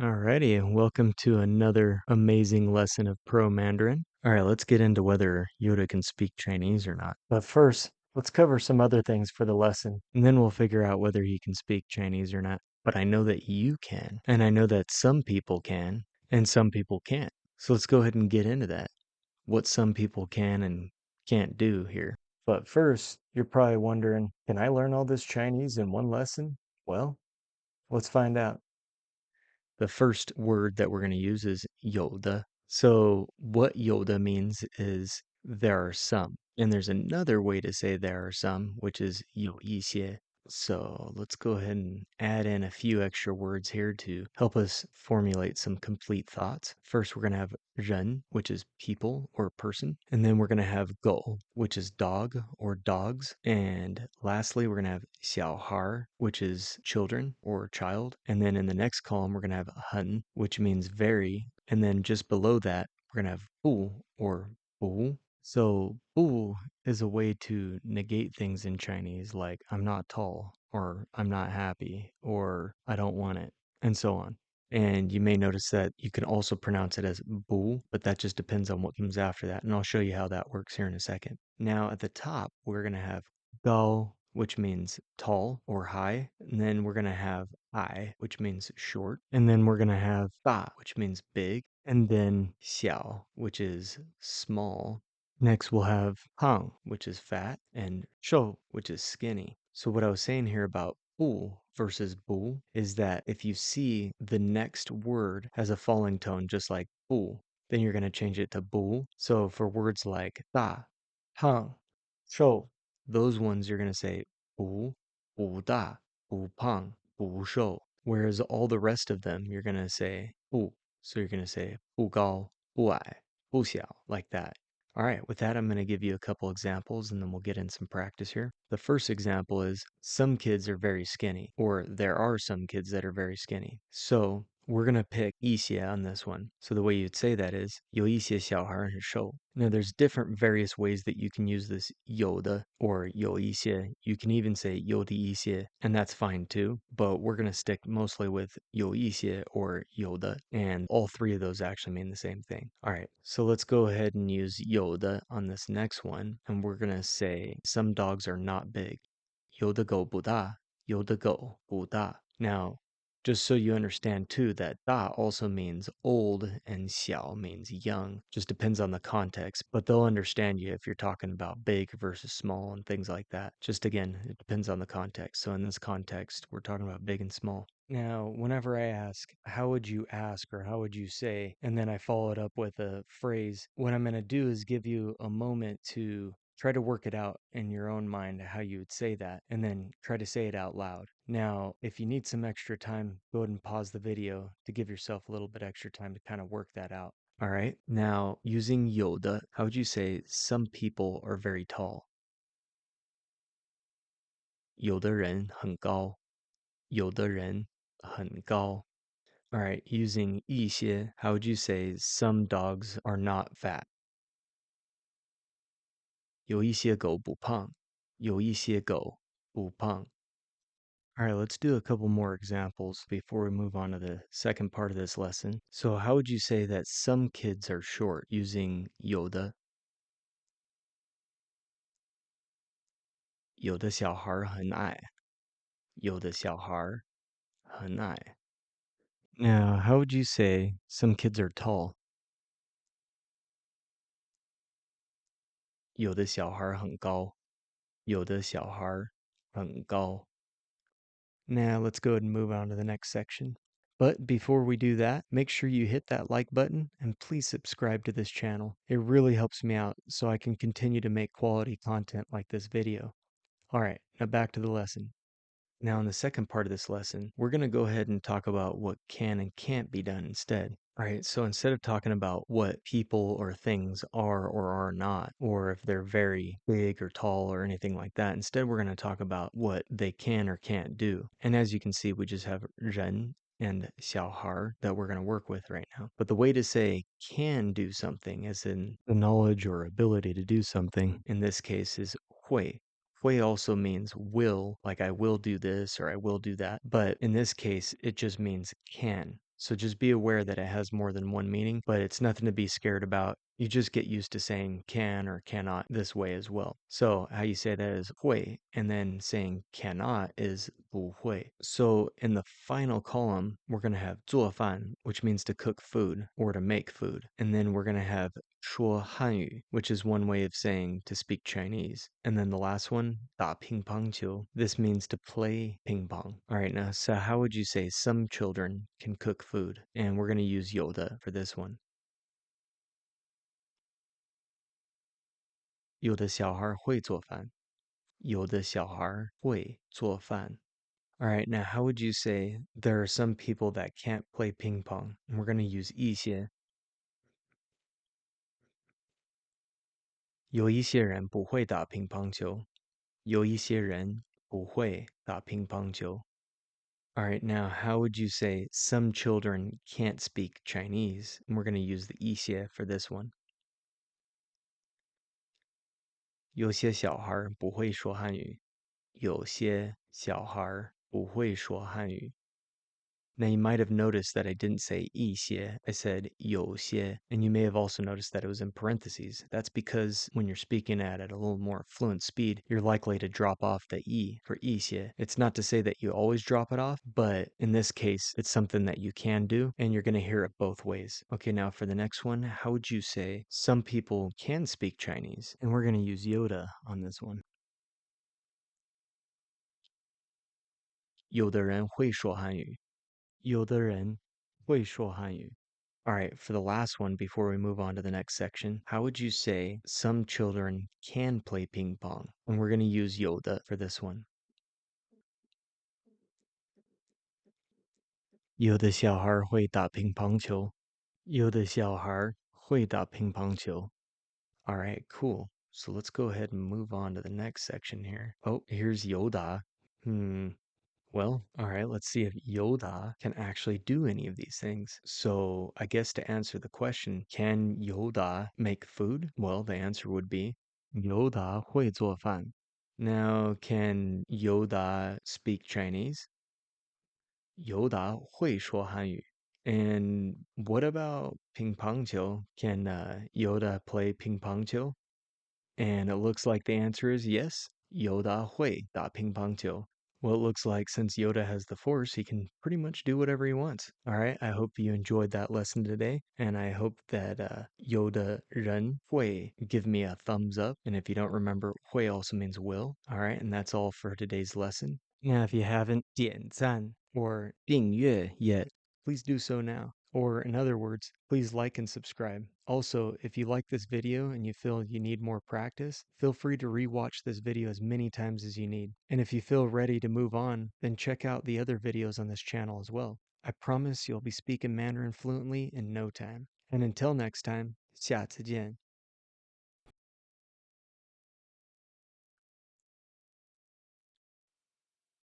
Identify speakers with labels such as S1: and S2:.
S1: Alrighty, and welcome to another amazing lesson of Pro Mandarin. Alright, let's get into whether Yoda can speak Chinese or not. But first, let's cover some other things for the lesson, and then we'll figure out whether he can speak Chinese or not. But I know that you can, and I know that some people can, and some people can't. So let's go ahead and get into that. What some people can and can't do here. But first, you're probably wondering, can I learn all this Chinese in one lesson? Well, let's find out. The first word that we're going to use is yǒude. So what yǒude means is there are some. And there's another way to say there are some, which is 有一些. So let's go ahead and add in a few extra words here to help us formulate some complete thoughts. First, we're going to have 人, which is people or person. And then we're going to have 狗, which is dog or dogs. And lastly, we're going to have 小孩, which is children or child. And then in the next column, we're going to have 很, which means very. And then just below that, we're going to have 不 or 不. So 不 is a way to negate things in Chinese, like I'm not tall, or I'm not happy, or I don't want it, and so on. And you may notice that you can also pronounce it as bu, but that just depends on what comes after that. And I'll show you how that works here in a second. Now at the top, we're going to have gao, which means tall or high. And then we're going to have ai, which means short. And then we're going to have da, which means big. And then xiao, which is small. Next, we'll have hang, which is fat, and shou, which is skinny. So what I was saying here about bu versus bu is that if you see the next word has a falling tone, just like bu, then you're going to change it to bu. So for words like da, hang, shou, those ones you're going to say bu, bu da, bu pang, bu shou. Whereas all the rest of them, you're going to say bu. So you're going to say bu gao, bu ai, bu xiao, like that. All right, with that, I'm going to give you a couple examples and then we'll get in some practice here. The first example is some kids are very skinny, or there are some kids that are very skinny. So we're going to pick 一些 on this one. So the way you'd say that is 有一些小孩很瘦. Now there's different various ways that you can use this 有的 or 有一些. You can even say 有的一些, and that's fine too. But we're going to stick mostly with 有一些 or 有的, and all three of those actually mean the same thing. All right, so let's go ahead and use 有的 on this next one, and we're going to say some dogs are not big. 有的狗不大,有的狗不大. Now, just so you understand too, that da also means old and xiao means young. Just depends on the context, but they'll understand you if you're talking about big versus small and things like that. Just again, it depends on the context. So in this context, we're talking about big and small. Now, whenever I ask, how would you ask or how would you say, and then I follow it up with a phrase, what I'm going to do is give you a moment to try to work it out in your own mind how you would say that, and then try to say it out loud. Now, if you need some extra time, go ahead and pause the video to give yourself a little bit extra time to kind of work that out. All right. Now, using Yoda, how would you say some people are very tall? 有的人很高,有的人很高. All right. Using 一些, how would you say some dogs are not fat? 有一些狗不胖,有一些狗不胖. All right, let's do a couple more examples before we move on to the second part of this lesson. So how would you say that some kids are short using 有的?有的小孩很矮,有的小孩很矮. Now, how would you say some kids are tall? 有的小孩很高,有的小孩很高. Now, let's go ahead and move on to the next section. But before we do that, make sure you hit that like button and please subscribe to this channel. It really helps me out so I can continue to make quality content like this video. Alright, now back to the lesson. Now in the second part of this lesson, we're going to go ahead and talk about what can and can't be done instead. Alright, so instead of talking about what people or things are or are not, or if they're very big or tall or anything like that, instead we're going to talk about what they can or can't do. And as you can see, we just have 人 and 小孩 that we're going to work with right now. But the way to say can do something, as in the knowledge or ability to do something, in this case is 会. Hui also means will, like I will do this or I will do that. But in this case, it just means can. So just be aware that it has more than one meaning, but it's nothing to be scared about. You just get used to saying can or cannot this way as well. So how you say that is 会, and then saying cannot is 不会. So in the final column, we're going to have 做饭, which means to cook food or to make food. And then we're going to have 说汉语, which is one way of saying to speak Chinese. And then the last one, 打乒乓球. This means to play ping pong. All right, now, so how would you say some children can cook food? And we're going to use Yoda for this one. 有的小孩会做饭。有的小孩会做饭。All right, now how would you say there are some people that can't play ping pong? And we're going to use 一些。有一些人不会打乒乓球。有一些人不会打乒乓球。All right, now how would you say some children can't speak Chinese? And we're going to use the 一些 for this one. 有些小孩不会说汉语。有些小孩不会说汉语。Now you might have noticed that I didn't say 一些, I said 有些, and you may have also noticed that it was in parentheses. That's because when you're speaking at a little more fluent speed, you're likely to drop off the 一 for 一些. It's not to say that you always drop it off, but in this case, it's something that you can do, and you're going to hear it both ways. Okay, now for the next one, how would you say some people can speak Chinese? And we're going to use Yoda on this one. 有的人会说汉语。有的人会说汉语。All right, for the last one, before we move on to the next section, how would you say some children can play ping pong? And we're going to use Yoda for this one. 有的小孩会打乒乓球。有的小孩会打乒乓球。All right, cool. So let's go ahead and move on to the next section here. Oh, here's Yoda. Well, all right, let's see if Yoda can actually do any of these things. So I guess to answer the question, can Yoda make food? Well, the answer would be Yoda 会做饭. Now, can Yoda speak Chinese? Yoda 会说汉语. And what about ping pong 球? Can Yoda play ping pong 球? And it looks like the answer is yes. Yoda 会打乒乓球. Well, it looks like since Yoda has the Force, he can pretty much do whatever he wants. All right, I hope you enjoyed that lesson today, and I hope that Yoda 人会 give me a thumbs up. And if you don't remember, 会 also means will. All right, and that's all for today's lesson. Now, if you haven't 点赞 or 订阅 yet, please do so now. Or in other words, please like and subscribe. Also, if you like this video and you feel you need more practice, feel free to rewatch this video as many times as you need. And if you feel ready to move on, then check out the other videos on this channel as well. I promise you'll be speaking Mandarin fluently in no time. And until next time, 下次见.